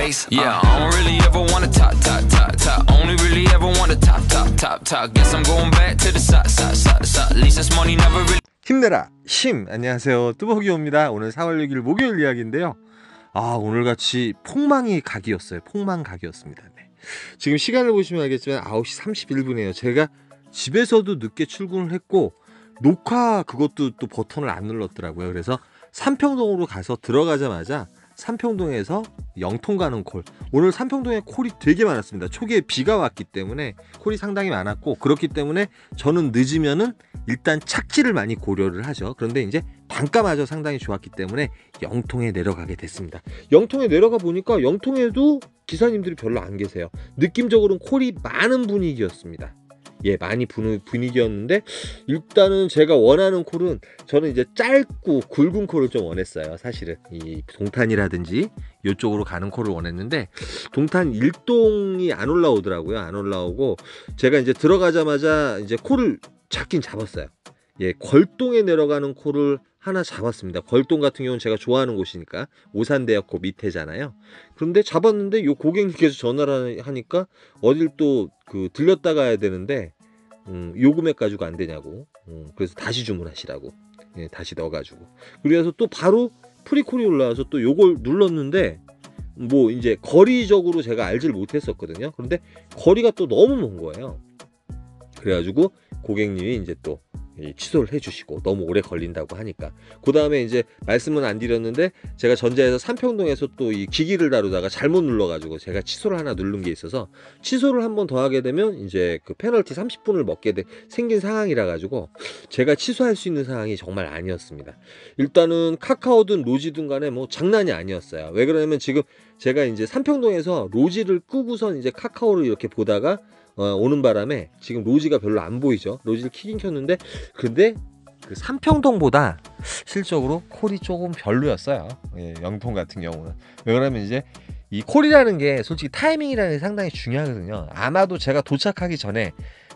face. Yeah, I don't really ever wanna top, top, top, top. Only really ever wanna top, top, top, top. Guess I'm going back to the side, side, side, side. At least this money never really. 힘내라 심. 안녕하세요, 뚜벅이옵니다. 오늘 4월 6일 목요일 이야기인데요. 오늘같이 폭망이 각이었어요. 폭망 각이었습니다. 네. 지금 시간을 보시면 알겠지만 9시 31분이에요 제가 집에서도 늦게 출근을 했고 녹화 그것도 또 버튼을 안 눌렀더라고요. 그래서 삼평동으로 가서 들어가자마자 삼평동에서 영통 가는 콜, 오늘 삼평동에 콜이 되게 많았습니다. 초기에 비가 왔기 때문에 콜이 상당히 많았고, 그렇기 때문에 저는 늦으면은 일단 착지를 많이 고려를 하죠. 그런데 이제 단가마저 상당히 좋았기 때문에 영통에 내려가게 됐습니다. 영통에 내려가 보니까 영통에도 기사님들이 별로 안 계세요. 느낌적으로는 콜이 많은 분위기였습니다. 예, 많이 분위기였는데, 일단은 제가 원하는 콜은, 저는 이제 짧고 굵은 콜을 좀 원했어요. 사실은 이 동탄이라든지 이쪽으로 가는 콜을 원했는데, 동탄 1동이 안 올라오더라고요. 안 올라오고, 제가 이제 들어가자마자 이제 콜을 잡긴 잡았어요. 예, 걸동에 내려가는 콜을 하나 잡았습니다. 걸동 같은 경우는 제가 좋아하는 곳이니까, 오산대학교 밑에잖아요. 그런데 잡았는데 요 고객님께서 전화를 하니까 어딜 또 들렸다 가야 되는데 요 금액 가지고 안 되냐고, 그래서 다시 주문하시라고, 예, 다시 넣어가지고, 그래서 또 바로 프리콜이 올라와서 또 요걸 눌렀는데, 뭐 이제 거리적으로 제가 알지를 못했었거든요. 그런데 거리가 또 너무 먼 거예요. 그래가지고 고객님이 이제 또 취소를 해주시고, 너무 오래 걸린다고 하니까. 그 다음에 이제 말씀은 안 드렸는데, 제가 전자에서 삼평동에서 또 이 기기를 다루다가 잘못 눌러가지고 제가 취소를 하나 누른 게 있어서, 취소를 한 번 더 하게 되면 이제 그 페널티 30분을 먹게 생긴 상황이라 가지고 제가 취소할 수 있는 상황이 정말 아니었습니다. 일단은 카카오든 로지든 간에 뭐 장난이 아니었어요. 왜 그러냐면, 지금 제가 이제 삼평동에서 로지를 끄고선 이제 카카오를 이렇게 보다가 오는 바람에 지금 로지가 별로 안 보이죠. 로지를 키긴 켰는데, 근데 그 삼평동보다 실적으로 콜이 조금 별로였어요. 예, 영통 같은 경우는. 왜 그러면 이제 이 콜이라는 게 솔직히 타이밍이라는 게 상당히 중요하거든요. 아마도 제가 도착하기 전에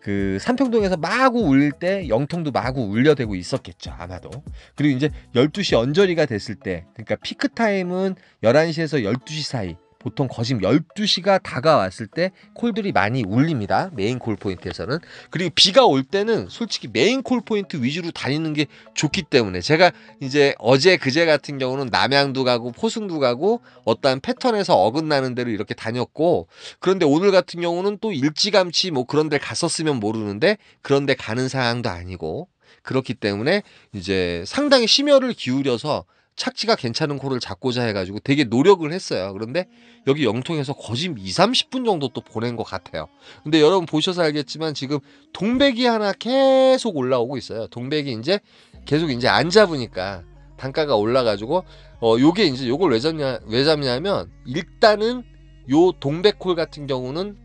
그 삼평동에서 마구 울릴 때 영통도 마구 울려대고 있었겠죠, 아마도. 그리고 이제 12시 언저리가 됐을 때, 그러니까 피크 타임은 11시에서 12시 사이, 보통 거진 12시가 다가왔을 때 콜들이 많이 울립니다. 메인 콜 포인트에서는. 그리고 비가 올 때는 솔직히 메인 콜 포인트 위주로 다니는 게 좋기 때문에, 제가 이제 어제 그제 같은 경우는 남양도 가고 포승도 가고 어떠한 패턴에서 어긋나는 대로 이렇게 다녔고, 그런데 오늘 같은 경우는 또 일찌감치 뭐 그런 데 갔었으면 모르는데 그런 데 가는 상황도 아니고, 그렇기 때문에 이제 상당히 심혈을 기울여서 착지가 괜찮은 콜을 잡고자 해가지고 되게 노력을 했어요. 그런데 여기 영통에서 거진 20-30분 정도 또 보낸 것 같아요. 근데 여러분 보셔서 알겠지만 지금 동백이 하나 계속 올라오고 있어요. 동백이 이제 계속 이제 안 잡으니까 단가가 올라가지고, 요게 이제 요걸 왜 잡냐면, 일단은 요 동백콜 같은 경우는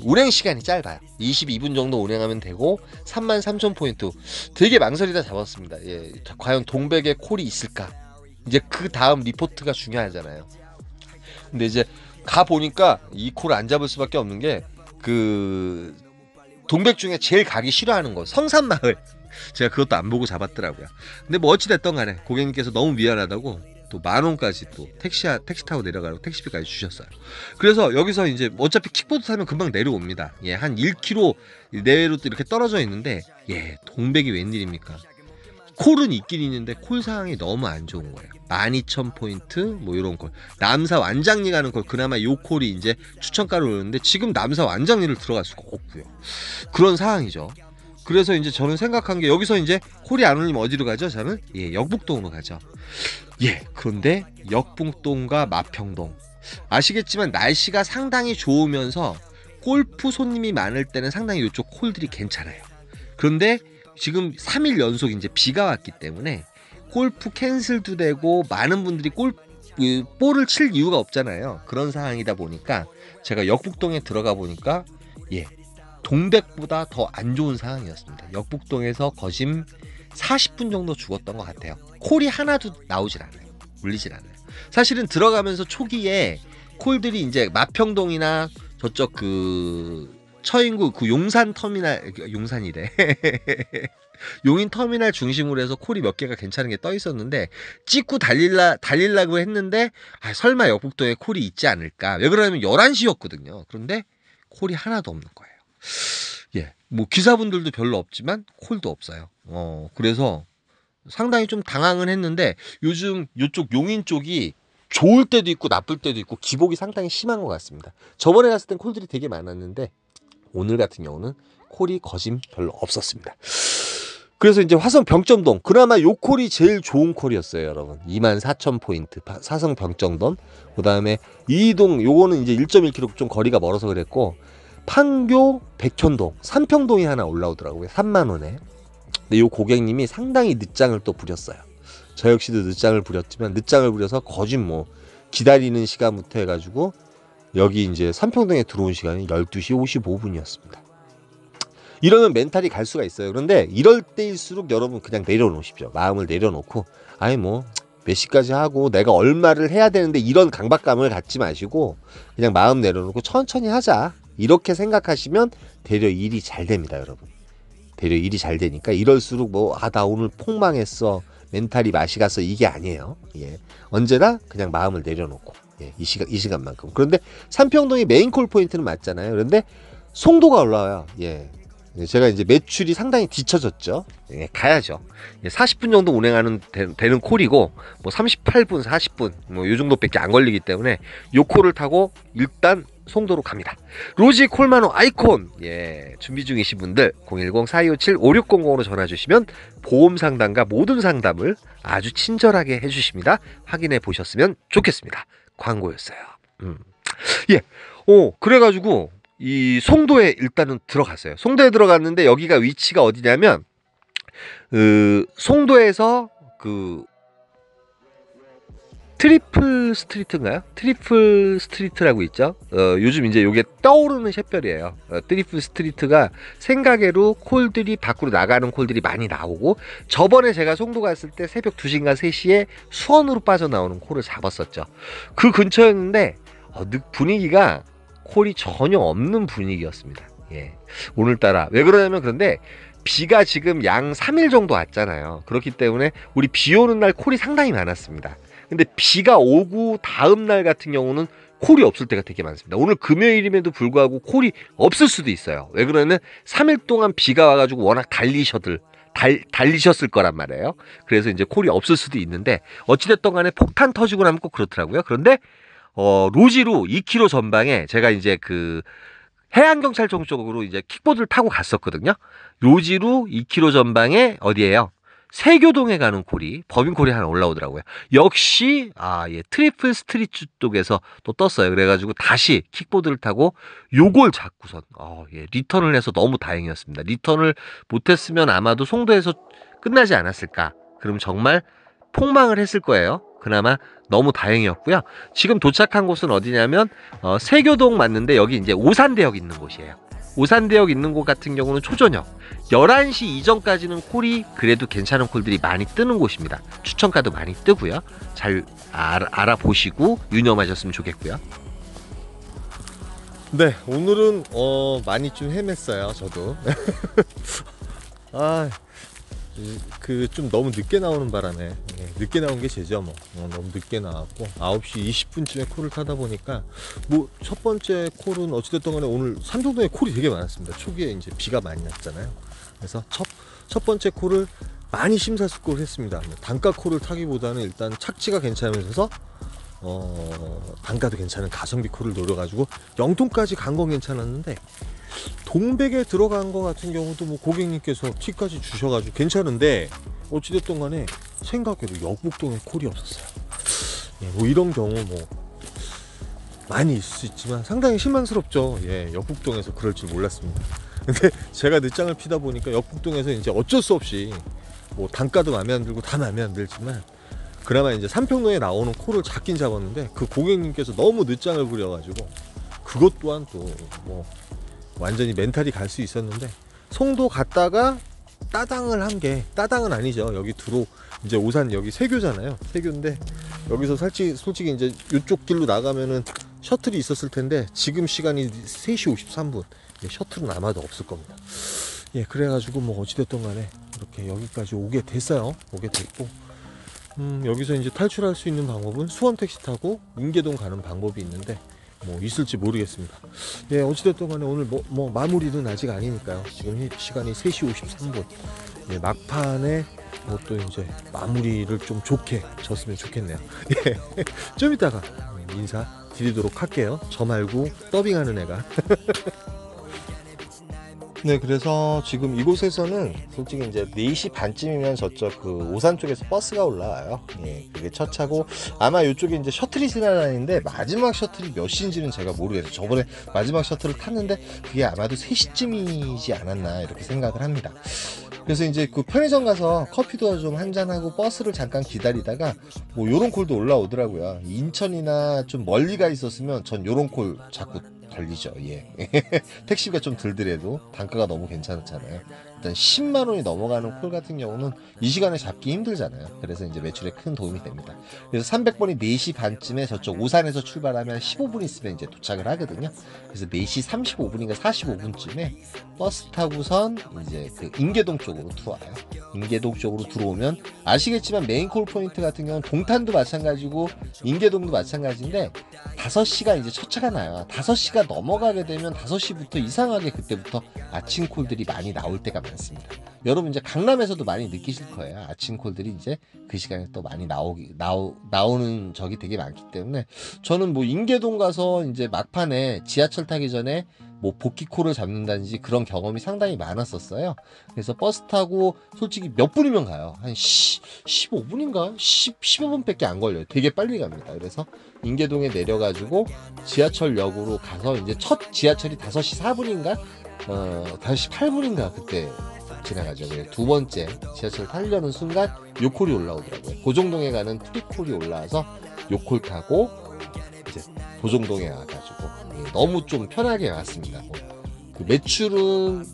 운행 시간이 짧아요. 22분 정도 운행하면 되고 33,000포인트. 되게 망설이다 잡았습니다. 예, 과연 동백에 콜이 있을까? 이제 그 다음 리포트가 중요하잖아요. 근데 이제 가 보니까 이 콜을 안 잡을 수밖에 없는 게, 그 동백 중에 제일 가기 싫어하는 거 성산마을. 제가 그것도 안 보고 잡았더라고요. 근데 뭐 어찌됐던 간에 고객님께서 너무 미안하다고 또 10,000원까지 또 택시 타고 내려가고 택시비까지 주셨어요. 그래서 여기서 이제 어차피 킥보드 타면 금방 내려옵니다. 예, 한 1km 내외로 또 이렇게 떨어져 있는데, 예, 동백이 웬일입니까? 콜은 있긴 있는데 콜 상황이 너무 안 좋은 거예요. 12,000포인트 뭐 이런 콜. 남사 완장리 가는 콜, 그나마 요 콜이 이제 추천가로 오르는데 지금 남사 완장리를 들어갈 수가 없고요. 그런 상황이죠. 그래서 이제 저는 생각한 게, 여기서 이제 콜이 안 올리면 어디로 가죠? 저는 역북동으로 가죠. 예, 그런데 역북동과 마평동, 아시겠지만 날씨가 상당히 좋으면서 골프 손님이 많을 때는 상당히 이쪽 콜들이 괜찮아요. 그런데 지금 3일 연속 이제 비가 왔기 때문에 골프 캔슬도 되고 많은 분들이 볼을 칠 이유가 없잖아요. 그런 상황이다 보니까 제가 역북동에 들어가 보니까, 예, 동백보다 더 안 좋은 상황이었습니다. 역북동에서 거진 40분 정도 죽었던 것 같아요. 콜이 하나도 나오질 않아요. 울리질 않아요. 사실은 들어가면서 초기에 콜들이 이제 마평동이나 저쪽 처인구 그 용산 터미널, 용산이래. 용인 터미널 중심으로 해서 콜이 몇 개가 괜찮은 게 떠 있었는데 찍고 달리려고 했는데 설마 역북동에 콜이 있지 않을까. 왜 그러냐면 11시였거든요. 그런데 콜이 하나도 없는 거예요. 예, 뭐 기사분들도 별로 없지만 콜도 없어요. 그래서 상당히 좀 당황은 했는데 요즘 이쪽 용인 쪽이 좋을 때도 있고 나쁠 때도 있고 기복이 상당히 심한 것 같습니다. 저번에 갔을 땐 콜들이 되게 많았는데 오늘 같은 경우는 콜이 거진 별로 없었습니다. 그래서 이제 화성 병점동, 그나마 요 콜이 제일 좋은 콜이었어요, 여러분. 24,000포인트 사성 병점동. 그 다음에 이동, 요거는 이제 1.1km 좀 거리가 멀어서 그랬고, 판교 백현동, 삼평동이 하나 올라오더라고요. 3만원에. 근데 요 고객님이 상당히 늦장을 또 부렸어요. 저 역시도 늦장을 부렸지만, 늦장을 부려서 거진 뭐 기다리는 시간부터 해가지고 여기 이제 삼평동에 들어온 시간이 12시 55분이었습니다. 이러면 멘탈이 갈 수가 있어요. 그런데 이럴 때일수록 여러분 그냥 내려놓으십시오. 마음을 내려놓고 아니 뭐 몇 시까지 하고 내가 얼마를 해야 되는데 이런 강박감을 갖지 마시고 그냥 마음 내려놓고 천천히 하자. 이렇게 생각하시면 되려 일이 잘 됩니다, 여러분. 되려 일이 잘 되니까 이럴수록 뭐 나 오늘 폭망했어. 멘탈이 맛이 갔어. 이게 아니에요. 예. 언제나 그냥 마음을 내려놓고 예. 이 시간만큼. 그런데 삼평동이 메인콜 포인트는 맞잖아요. 그런데 송도가 올라와요. 예. 제가 이제 매출이 상당히 뒤쳐졌죠. 예, 가야죠. 예, 40분 정도 운행하는 되는 콜이고 뭐 38분, 40분 뭐 요 정도밖에 안 걸리기 때문에 요 콜을 타고 일단 송도로 갑니다. 로지 콜만호 아이콘. 예, 준비 중이신 분들 010-4257-5600으로 전화 주시면 보험 상담과 모든 상담을 아주 친절하게 해주십니다. 확인해 보셨으면 좋겠습니다. 광고였어요. 예, 그래가지고 이 송도에 일단은 들어갔어요. 송도에 들어갔는데 여기가 위치가 어디냐면 송도에서 그 트리플 스트리트인가요? 트리플 스트리트라고 있죠. 요즘 이제 요게 떠오르는 샛별이에요. 트리플 스트리트가 생가게로 콜들이 밖으로 나가는 콜들이 많이 나오고, 저번에 제가 송도 갔을 때 새벽 2시인가 3시에 수원으로 빠져나오는 콜을 잡았었죠. 그 근처였는데 분위기가 콜이 전혀 없는 분위기였습니다. 예. 오늘따라 왜 그러냐면, 그런데 비가 지금 양 3일 정도 왔잖아요. 그렇기 때문에 우리 비 오는 날 콜이 상당히 많았습니다. 근데 비가 오고 다음 날 같은 경우는 콜이 없을 때가 되게 많습니다. 오늘 금요일임에도 불구하고 콜이 없을 수도 있어요. 왜 그러냐면 3일 동안 비가 와가지고 워낙 달리셨을 거란 말이에요. 그래서 이제 콜이 없을 수도 있는데, 어찌됐든 간에 폭탄 터지고 나면 꼭 그렇더라고요. 그런데 로지로 2km 전방에 제가 이제 그 해양경찰청 쪽으로 이제 킥보드를 타고 갔었거든요. 로지로 2km 전방에 어디예요? 세교동에 가는 콜이, 법인콜이 하나 올라오더라고요. 역시 예, 트리플 스트리트 쪽에서 또 떴어요. 그래가지고 다시 킥보드를 타고 요걸 잡고선 예, 리턴을 해서 너무 다행이었습니다. 리턴을 못했으면 아마도 송도에서 끝나지 않았을까. 그럼 정말 폭망을 했을 거예요. 그나마 너무 다행이었고요. 지금 도착한 곳은 어디냐면 세교동 맞는데, 여기 이제 오산대역 있는 곳이에요. 오산대역 있는 곳 같은 경우는 초저녁 11시 이전까지는 콜이 그래도 괜찮은 콜들이 많이 뜨는 곳입니다. 추천가도 많이 뜨고요. 잘 알아보시고 유념하셨으면 좋겠고요. 네, 오늘은 많이 좀 헤맸어요. 저도 좀 너무 늦게 나오는 바람에, 늦게 나온 게 죄죠. 너무 늦게 나왔고 9시 20분쯤에 콜을 타다 보니까 뭐 첫 번째 콜은 어찌됐든 간에 오늘 삼성동에 콜이 되게 많았습니다. 초기에 이제 비가 많이 났잖아요. 그래서 첫 번째 콜을 많이 심사숙고를 했습니다. 단가 콜을 타기보다는 일단 착지가 괜찮으면서 단가도 괜찮은 가성비 콜을 노려가지고 영통까지 간 건 괜찮았는데, 동백에 들어간 거 같은 경우도 뭐 고객님께서 팁까지 주셔가지고 괜찮은데, 어찌됐든 간에 생각해도 역북동에 콜이 없었어요. 예, 뭐 이런 경우 뭐 많이 있을 수 있지만 상당히 실망스럽죠. 예, 역북동에서 그럴 줄 몰랐습니다. 근데 제가 늦장을 피다 보니까 역북동에서 이제 어쩔 수 없이 뭐 단가도 마음에 안 들고 다 마음에 안 들지만, 그나마 이제 삼평동에 나오는 콜을 잡긴 잡았는데, 그 고객님께서 너무 늦장을 부려가지고 그것 또한 또 뭐 완전히 멘탈이 갈 수 있었는데, 송도 갔다가 따당을 한 게, 따당은 아니죠. 여기 이제 오산 여기 세교잖아요. 세교인데 여기서 솔직히 이제 이쪽 길로 나가면은 셔틀이 있었을 텐데 지금 시간이 3시 53분. 예, 셔틀은 아마도 없을 겁니다. 예, 그래가지고 뭐 어찌됐든 간에 이렇게 여기까지 오게 됐어요. 오게 됐고, 여기서 이제 탈출할 수 있는 방법은 수원 택시 타고 인계동 가는 방법이 있는데 뭐 있을지 모르겠습니다. 예, 어찌됐든 간에 오늘 뭐 마무리는 아직 아니니까요. 지금 시간이 3시 53분. 예, 막판에 뭐 또 이제 마무리를 좀 좋게 졌으면 좋겠네요. 예, 좀 이따가 인사 드리도록 할게요. 저 말고 더빙하는 애가. 네, 그래서 지금 이곳에서는 솔직히 이제 4시 반쯤이면 저쪽 그 오산 쪽에서 버스가 올라와요. 예, 그게 첫 차고, 아마 이쪽에 이제 셔틀이 지나다니는데 마지막 셔틀이 몇 시인지는 제가 모르겠어요. 저번에 마지막 셔틀을 탔는데 그게 아마도 3시쯤이지 않았나 이렇게 생각을 합니다. 그래서 이제 그 편의점 가서 커피도 좀 한잔하고 버스를 잠깐 기다리다가 뭐 요런 콜도 올라오더라고요. 인천이나 좀 멀리 가 있었으면 전 요런 콜 자꾸 걸리죠. 예. 택시가 좀 들더라도 단가가 너무 괜찮잖아요. 일단 10만 원이 넘어가는 콜 같은 경우는 이 시간에 잡기 힘들잖아요. 그래서 이제 매출에 큰 도움이 됩니다. 그래서 300번이 4시 반쯤에 저쪽 오산에서 출발하면 15분 있으면 이제 도착을 하거든요. 그래서 4시 35분인가 45분쯤에 버스 타고선 이제 그 인계동 쪽으로 들어와요. 인계동 쪽으로 들어오면 아시겠지만 메인 콜 포인트 같은 경우는 동탄도 마찬가지고 인계동도 마찬가지인데 5시가 이제 첫 차가 나요. 5시가 넘어가게 되면 5시부터 이상하게 그때부터 아침 콜들이 많이 나올 때가 많습니다. 여러분 이제 강남에서도 많이 느끼실 거예요. 아침 콜들이 이제 그 시간에 또 많이 나오는 적이 되게 많기 때문에 저는 뭐 인계동 가서 이제 막판에 지하철 타기 전에 뭐 복귀콜을 잡는다든지 그런 경험이 상당히 많았었어요. 그래서 버스 타고 솔직히 몇 분이면 가요. 한 15분인가? 15분밖에 안 걸려요. 되게 빨리 갑니다. 그래서 인계동에 내려가지고 지하철역으로 가서 이제 첫 지하철이 5시 4분인가? 5시 8분인가 그때 지나가죠. 두 번째 지하철 타려는 순간 요콜이 올라오더라고요. 보정동에 가는 프리콜이 올라와서 요콜 타고 이제 보정동에 와가지고 너무 좀 편하게 왔습니다. 그 매출은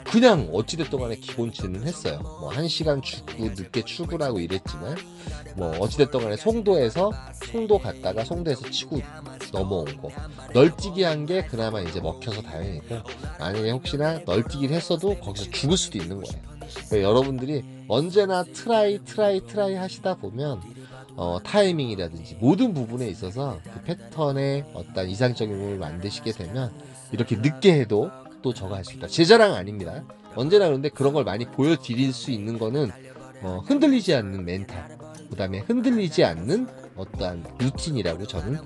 그냥 어찌됐든 간에 기본치는 했어요. 뭐 1시간 늦게 출근하고 이랬지만 뭐 어찌됐든 간에 송도에서 치고 넘어온 거 널뛰기 한 게 그나마 이제 먹혀서 다행이고, 만약에 혹시나 널뛰기를 했어도 거기서 죽을 수도 있는 거예요. 그러니까 여러분들이 언제나 트라이 하시다 보면 타이밍이라든지 모든 부분에 있어서 그 패턴의 어떤 이상적인 부분을 만드시게 되면 이렇게 늦게 해도 또 저거 할 수 있다. 제 자랑 아닙니다. 언제나 그런데 그런 걸 많이 보여드릴 수 있는 거는 흔들리지 않는 멘탈, 그 다음에 흔들리지 않는 어떠한 루틴이라고 저는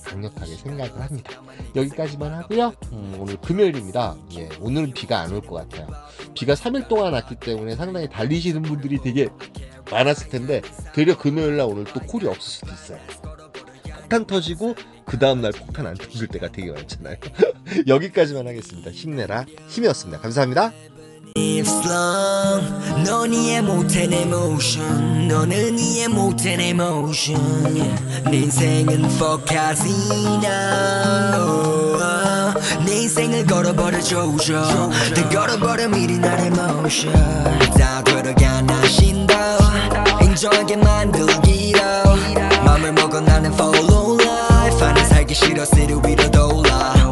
강력하게 생각을 합니다. 여기까지만 하고요. 오늘 금요일입니다. 예, 오늘은 비가 안 올 것 같아요. 비가 3일 동안 왔기 때문에 상당히 달리시는 분들이 되게 많았을 텐데 되려 금요일날 오늘 또 콜이 없을 수도 있어요. 폭탄 터지고 그 다음날 폭탄 안 터질 때가 되게 많잖아요. 여기까지만 하겠습니다. 힘내라 힘이었습니다. 감사합니다. 넌 이해 못해 내 motion 너는 이해 못해 내 motion 내 인생은 포카시나 내 인생을 걸어버려 조져 다 걸어버려 미리 나의 motion 다 들어가나 신도 인정하게 만들기로 맘을 먹어 나는 follow life 하늘 살기 싫어 city 위로 돌아